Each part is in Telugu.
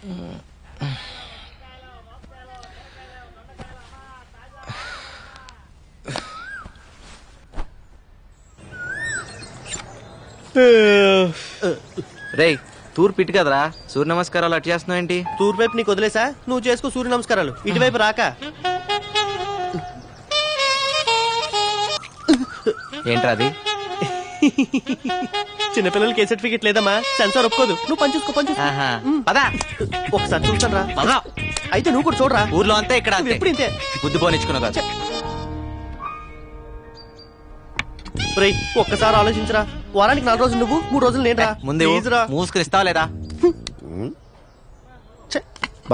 రేయ్ తూర్పు ఇటు కదరా సూర్య నమస్కారాలు అటు చేస్తున్నావు ఏంటి? తూర్పు వైపు నీకు వదిలేసా, నువ్వు చేసుకో సూర్య నమస్కారాలు. ఇటువైపు రాక. ఏంట్రా అది? చిన్నపిల్లలకి ఏ సర్టిఫికెట్ లేదమ్మా, సెన్సార్ ఒప్పుకోదు. నువ్వు పని చూసుకో, పని చూసుకో. పదా ఒకసారి చూస్తాను రా. అయితే నువ్వు కూడా చూడరా. ఊర్లో అంతే ఇక్కడ అంతే. ఎప్పుడు ఇంతే. బుద్ధి పోనిచ్చుకున్నావు కాదు. రేయ్ ఒక్కసారి ఆలోచించరా. వారానికి 4 రోజులు నువ్వు, 3 రోజులు నేను రా. ముందే మూసుకుని ఇస్తావా లేదా?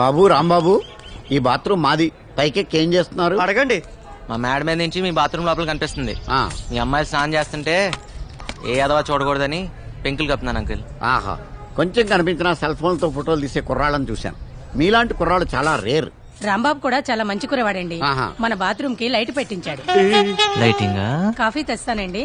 బాబు రాంబాబు, ఈ బాత్రూమ్ మాది. పైకెక్కి ఏం చేస్తున్నారు? అడగండి. మా మేడ మీద నుంచి మీ బాత్రూమ్ లోపల కనిపిస్తుంది. మీ అమ్మాయి స్నానం చేస్తుంటే ఏ అదవా చూడకూడదని పెంకులు కప్పుతున్నాను అంకుల్. ఆహా, కొంచెం కనిపించిన సెల్ ఫోన్ తో ఫోటోలు తీసే కుర్రాళ్ళని చూశాను. మీలాంటి కుర్రాళ్ళు చాలా రేర్. రాంబాబు కూడా చాలా మంచి కురవాడండి. మన బాత్రూమ్ కి లైట్ పెట్టించాడు. లైటింగ్ కాఫీ తెస్తానండి.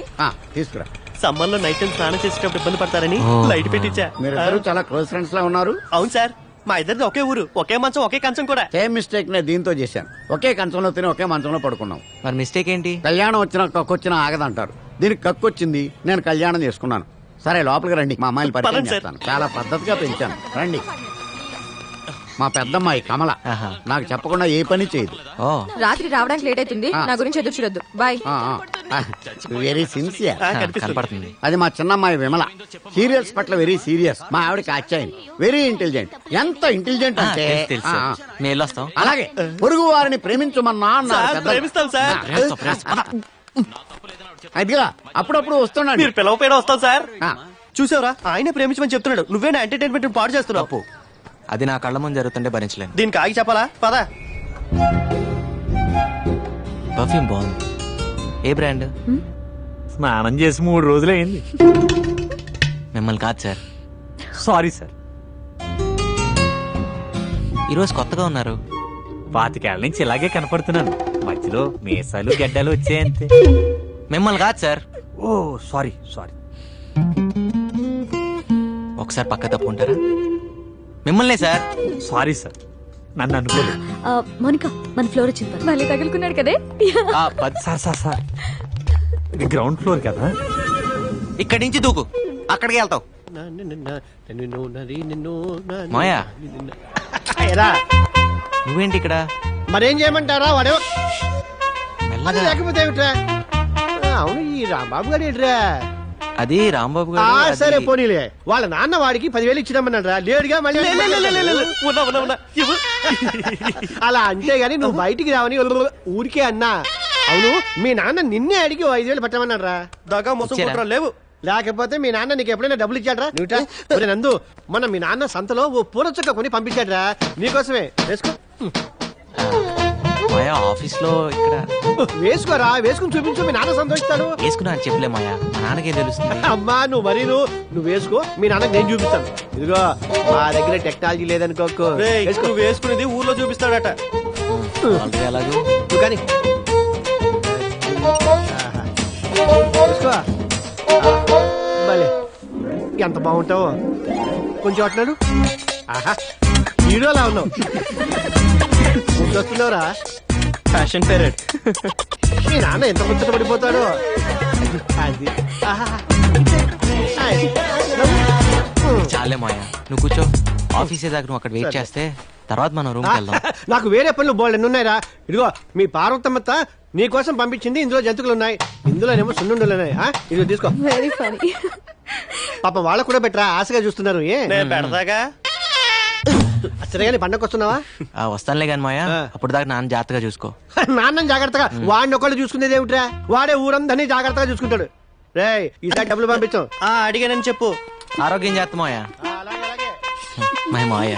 తీసుకురా. సమ్మర్ లో నైట్ టైం స్నానం చేసేటప్పుడు ఇబ్బంది పడతారని లైట్ పెట్టించా. మీరిద్దరు చాలా క్లోజ్ ఫ్రెండ్స్ లా ఉన్నారు. అవును సార్, మా ఇద్దరిది ఒకే ఊరు, ఒకే మంచం, ఒకే కంచం కూడా. సేమ్ మిస్టేక్ నే దీంతో చేశాను. ఒకే కంచంలో తిని ఒకే మంచంలో పడుకున్నాం. మరి మిస్టేక్ ఏంటి? కళ్యాణం వచ్చినా కక్కొచ్చినా ఆగదంటారు. దీనికి కక్కొచ్చింది, నేను కళ్యాణం చేసుకున్నాను. సరే లోపలికి రండి, మా అమ్మాయిని పరిచయం చేస్తాను. చాలా పద్ధతిగా పెంచాను. రండి. మా పెద్దమ్మాయి కమల. నాకు చెప్పకుండా ఏ పని చేయదు. రాత్రి రావడానికి లేట్ అవుతుంది, నా గురించి ఎదురు చూడొద్దు. బాయ్. Very sincere. కనపడుతుంది. అది మా చిన్నమ్మాయి విమల. సీరియల్స్ పట్ల వెరీ సీరియస్. మా ఆవిడకి అచ్చాయని వెరీ ఇంటెలిజెంట్. ఎంత ఇంటెలిజెంట్ అంటే మేలొస్తాం. అలాగే పొరుగు వారిని ప్రేమించమన్నా అన్నారు. ప్రేమిస్తాం సార్. అదిగా అప్పుడప్పుడు వస్తున్నాడు. మీరు పిలవపోయినా వస్తాం సార్. చూసావురా, ఆయన ప్రేమించమని చెప్తున్నాడు. నువ్వే నా ఎంటర్టైన్మెంట్ పాడు చేస్తున్నావు. అది నా కళ్ళ ముందు జరుగుతుంటే భరించలేను. దీనికి ఆగి చెప్పాలా? పదా. పర్ఫ్యూమ్ బాగుంది. ఏ బ్రాండ్? స్నానం చేసి 3 రోజులైంది. మిమ్మల్ని కాదు సార్. Sorry sir. ఈరోజు కొత్తగా ఉన్నారు. 25 ఏళ్ల నుంచి ఇలాగే కనపడుతున్నాను. మధ్యలో మీసాలు గడ్డలు వచ్చాయంతే. మిమ్మల్ని కాదు సార్. ఓ సారీ సారీ. ఒకసారి పక్క తప్పుకుంటారా? మిమ్మల్నే సార్. సారీ సార్, నన్ను అనుకోలేదు. మోనికా, మన ఫ్లోర్ వచ్చింది. మళ్ళీ తగులుకున్నాడు కదే. సార్ ఇది గ్రౌండ్ ఫ్లోర్ కదా. ఇక్కడి నుంచి దూకు, అక్కడికి వెళ్తావు. మాయా నువ్వేంటి ఇక్కడ? మరేం చేయమంటారా? వాడు మెల్లగా. లేకపోతే ఏమిట్రా? అవును, ఈ రాంబాబు గారు ఏంట్రా? అది రాంబాబు గారు. సరే పోనీలే. వాళ్ళ నాన్న వాడికి 10,000 ఇచ్చినామన్నారా? లేడుగా. మళ్ళీ అలా అంతేగాని నువ్వు బయటికి రావని ఊరికే అన్నా. అవును, మీ నాన్న నిన్నే అడిగి 5,000 పెట్టమన్నారా? దగా మోసం లేవు. లేకపోతే మీ నాన్న నీకు ఎప్పుడైనా డబ్బులు ఇచ్చాడ్రా? నువ్వు నందు, మొన్న మీ నాన్న సంతలో ఓ పూల చుక్క కొని పంపించాడ్రా నీకోసమే. వేసుకో. మాయా ఆఫీస్ లో ఇక్కడ. వేసుకోరా, వేసుకుని చూపించు, మీ నాన్న సంతోషిస్తాడు. వేసుకున్నా అని చెప్పలే మాయా, మా నాన్నకే తెలుస్తుంది. అమ్మా నువ్వు మరీ నువ్వు వేసుకో, మీ నాన్నకి నేను చూపిస్తాను. ఇదిగో మా దగ్గర టెక్నాలజీ లేదనుకోకు. నువ్వు వేసుకునేది ఊర్లో చూపిస్తాడట. ఎలాగో నువ్వు కానీ భలే, ఎంత బాగుంటావో. కొంచెం అట్నాడు. ఆహా, హీరోలా ఉన్నావు. వస్తున్నావురా, ఫ్యాషన్ పేరెంట్. మీ నాన్న ఎంత ముచ్చట పడిపోతాడో. అది చాలే మాయా, నువ్వు కూర్చో. ఆఫీసే దగ్గర నువ్వు అక్కడ వెయిట్ చేస్తే తర్వాత మనం రూమ్ వెళ్దాం. నాకు వేరే పనులు బోల్డ్ ఎన్ని ఉన్నాయిరా. ఇదిగో మీ పార్వతమ్మత్త నీ కోసం పంపించింది. ఇందులో జంతువులు ఉన్నాయి, ఇందులోనేమో సున్నుండలు ఉన్నాయి. ఇదిగో తీసుకో. Very funny. పాప వాళ్ళకు కూడా పెట్టరా, ఆశగా చూస్తున్నారు. పెడతాగా. సరే కానీ పండగ వస్తున్నావా? వస్తానులే కానీ మాయా, అప్పుడు దాకా నాన్న జాగ్రత్తగా చూసుకో. నాన్న జాగ్రత్తగా? వాడిని ఒకళ్ళు చూసుకునేది ఏమిట్రా? వాడే ఊరందరినీ జాగ్రత్తగా చూసుకుంటాడు. రే ఈసారి డబ్బులు పంపించాం. అడిగానని చెప్పు. ఆరోగ్యం జాగ్రత్త మాయా. అలాగే అలాగే. మాయా